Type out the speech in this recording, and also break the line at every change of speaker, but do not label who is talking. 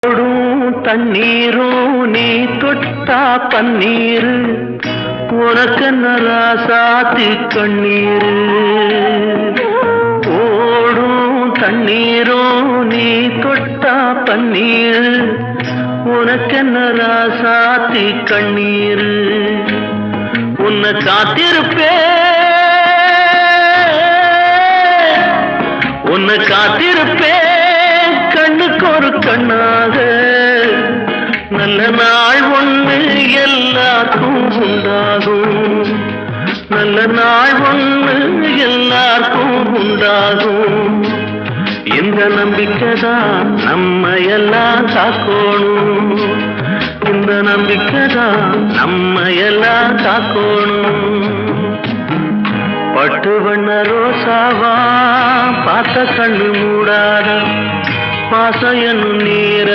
ஓடும் தண்ணீரும் நீ தொட்டா பன்னீரு உனக்கென்ன ராசாத்தி கண்ணீரு. ஓடும் தண்ணீரும் நீ தொட்டா பன்னீரு உனக்கென்ன ராசாத்தி கண்ணீரு. உன்னை காத்திருப்பேன் கண்ணுக்கு ஒரு கண்ணாக. நல்ல நாள் ஒண்ணு எல்லாருக்கும் உண்டாகும். நல்ல நாள் ஒண்ணு எல்லாருக்கும் உண்டாகும். இந்த நம்பிக்கைதான் நம்ம எல்லாம் காக்கணும். இந்த நம்பிக்கைதான் நம்ம எல்லாம் காக்கணும். பட்டு வண்ண ரோசாவா பார்த்த கண்ணு மூடாத பாசம் என்னும் நீர